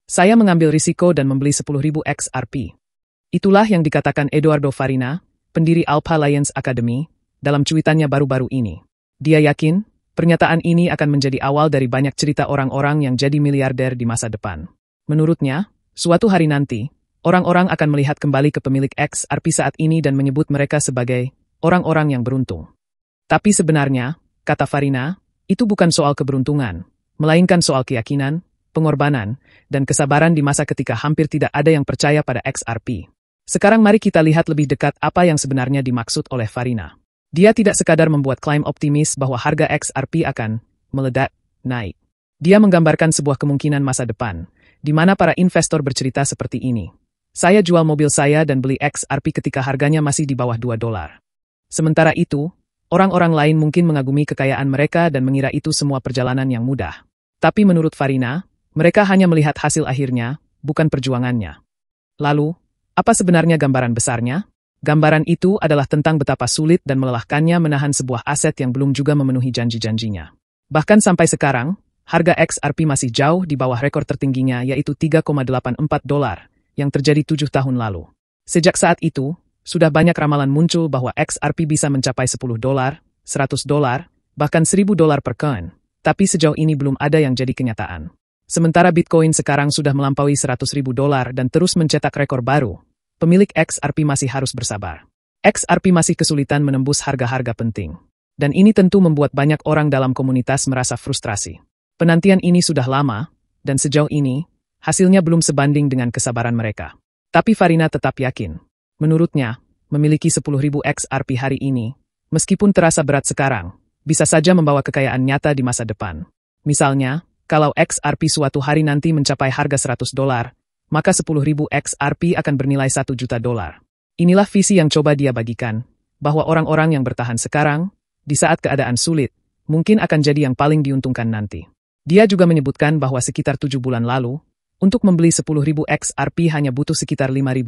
Saya mengambil risiko dan membeli 10.000 XRP. Itulah yang dikatakan Eduardo Farina, pendiri Alpha Alliance Academy, dalam cuitannya baru-baru ini. Dia yakin, pernyataan ini akan menjadi awal dari banyak cerita orang-orang yang jadi miliarder di masa depan. Menurutnya, suatu hari nanti, orang-orang akan melihat kembali ke pemilik XRP saat ini dan menyebut mereka sebagai orang-orang yang beruntung. Tapi sebenarnya, kata Farina, itu bukan soal keberuntungan, melainkan soal keyakinan, pengorbanan, dan kesabaran di masa ketika hampir tidak ada yang percaya pada XRP. Sekarang mari kita lihat lebih dekat apa yang sebenarnya dimaksud oleh Farina. Dia tidak sekadar membuat klaim optimis bahwa harga XRP akan meledak, naik. Dia menggambarkan sebuah kemungkinan masa depan, di mana para investor bercerita seperti ini. Saya jual mobil saya dan beli XRP ketika harganya masih di bawah $2. Sementara itu, orang-orang lain mungkin mengagumi kekayaan mereka dan mengira itu semua perjalanan yang mudah. Tapi menurut Farina, mereka hanya melihat hasil akhirnya, bukan perjuangannya. Lalu, apa sebenarnya gambaran besarnya? Gambaran itu adalah tentang betapa sulit dan melelahkannya menahan sebuah aset yang belum juga memenuhi janji-janjinya. Bahkan sampai sekarang, harga XRP masih jauh di bawah rekor tertingginya yaitu $3,84 yang terjadi 7 tahun lalu. Sejak saat itu, sudah banyak ramalan muncul bahwa XRP bisa mencapai $10, $100, bahkan $1.000 per coin, tapi sejauh ini belum ada yang jadi kenyataan. Sementara Bitcoin sekarang sudah melampaui $100.000 dan terus mencetak rekor baru. Pemilik XRP masih harus bersabar. XRP masih kesulitan menembus harga-harga penting. Dan ini tentu membuat banyak orang dalam komunitas merasa frustrasi. Penantian ini sudah lama, dan sejauh ini, hasilnya belum sebanding dengan kesabaran mereka. Tapi Farina tetap yakin. Menurutnya, memiliki 10.000 XRP hari ini, meskipun terasa berat sekarang, bisa saja membawa kekayaan nyata di masa depan. Misalnya, kalau XRP suatu hari nanti mencapai harga $100, maka 10.000 XRP akan bernilai $1 juta. Inilah visi yang coba dia bagikan, bahwa orang-orang yang bertahan sekarang, di saat keadaan sulit, mungkin akan jadi yang paling diuntungkan nanti. Dia juga menyebutkan bahwa sekitar 7 bulan lalu, untuk membeli 10.000 XRP hanya butuh sekitar $5.000.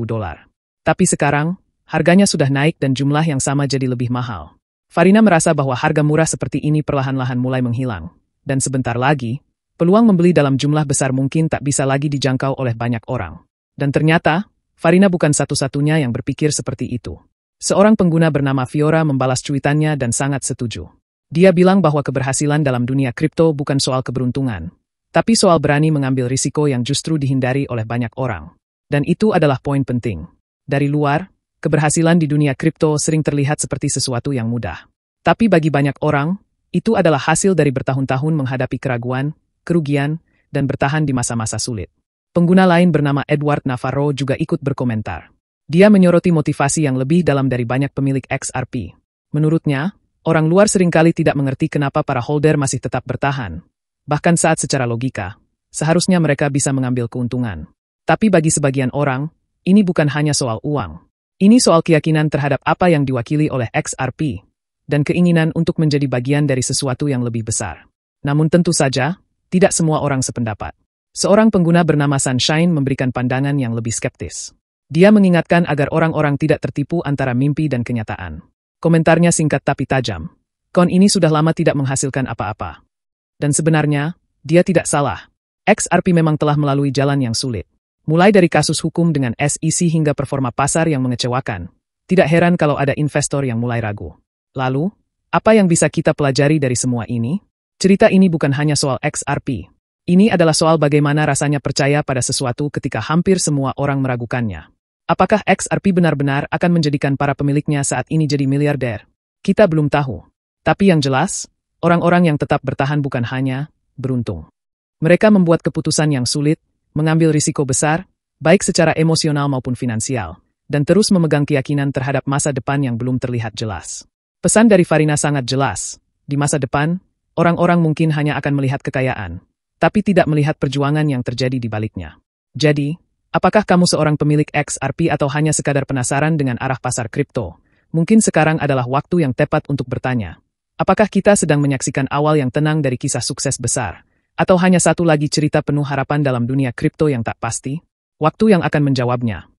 Tapi sekarang, harganya sudah naik dan jumlah yang sama jadi lebih mahal. Farina merasa bahwa harga murah seperti ini perlahan-lahan mulai menghilang. Dan sebentar lagi, peluang membeli dalam jumlah besar mungkin tak bisa lagi dijangkau oleh banyak orang. Dan ternyata, Farina bukan satu-satunya yang berpikir seperti itu. Seorang pengguna bernama Fiora membalas cuitannya dan sangat setuju. Dia bilang bahwa keberhasilan dalam dunia kripto bukan soal keberuntungan, tapi soal berani mengambil risiko yang justru dihindari oleh banyak orang. Dan itu adalah poin penting. Dari luar, keberhasilan di dunia kripto sering terlihat seperti sesuatu yang mudah. Tapi bagi banyak orang, itu adalah hasil dari bertahun-tahun menghadapi keraguan, kerugian, dan bertahan di masa-masa sulit. Pengguna lain bernama Edward Navarro juga ikut berkomentar. Dia menyoroti motivasi yang lebih dalam dari banyak pemilik XRP. Menurutnya, orang luar seringkali tidak mengerti kenapa para holder masih tetap bertahan. Bahkan saat secara logika, seharusnya mereka bisa mengambil keuntungan. Tapi bagi sebagian orang, ini bukan hanya soal uang. Ini soal keyakinan terhadap apa yang diwakili oleh XRP, dan keinginan untuk menjadi bagian dari sesuatu yang lebih besar. Namun tentu saja, tidak semua orang sependapat. Seorang pengguna bernama Sunshine memberikan pandangan yang lebih skeptis. Dia mengingatkan agar orang-orang tidak tertipu antara mimpi dan kenyataan. Komentarnya singkat tapi tajam. Koin ini sudah lama tidak menghasilkan apa-apa. Dan sebenarnya, dia tidak salah. XRP memang telah melalui jalan yang sulit. Mulai dari kasus hukum dengan SEC hingga performa pasar yang mengecewakan. Tidak heran kalau ada investor yang mulai ragu. Lalu, apa yang bisa kita pelajari dari semua ini? Cerita ini bukan hanya soal XRP. Ini adalah soal bagaimana rasanya percaya pada sesuatu ketika hampir semua orang meragukannya. Apakah XRP benar-benar akan menjadikan para pemiliknya saat ini jadi miliarder? Kita belum tahu. Tapi yang jelas, orang-orang yang tetap bertahan bukan hanya beruntung. Mereka membuat keputusan yang sulit, mengambil risiko besar, baik secara emosional maupun finansial, dan terus memegang keyakinan terhadap masa depan yang belum terlihat jelas. Pesan dari Farina sangat jelas. Di masa depan, orang-orang mungkin hanya akan melihat kekayaan, tapi tidak melihat perjuangan yang terjadi di baliknya. Jadi, apakah kamu seorang pemilik XRP atau hanya sekadar penasaran dengan arah pasar kripto? Mungkin sekarang adalah waktu yang tepat untuk bertanya. Apakah kita sedang menyaksikan awal yang tenang dari kisah sukses besar? Atau hanya satu lagi cerita penuh harapan dalam dunia kripto yang tak pasti? Waktu yang akan menjawabnya.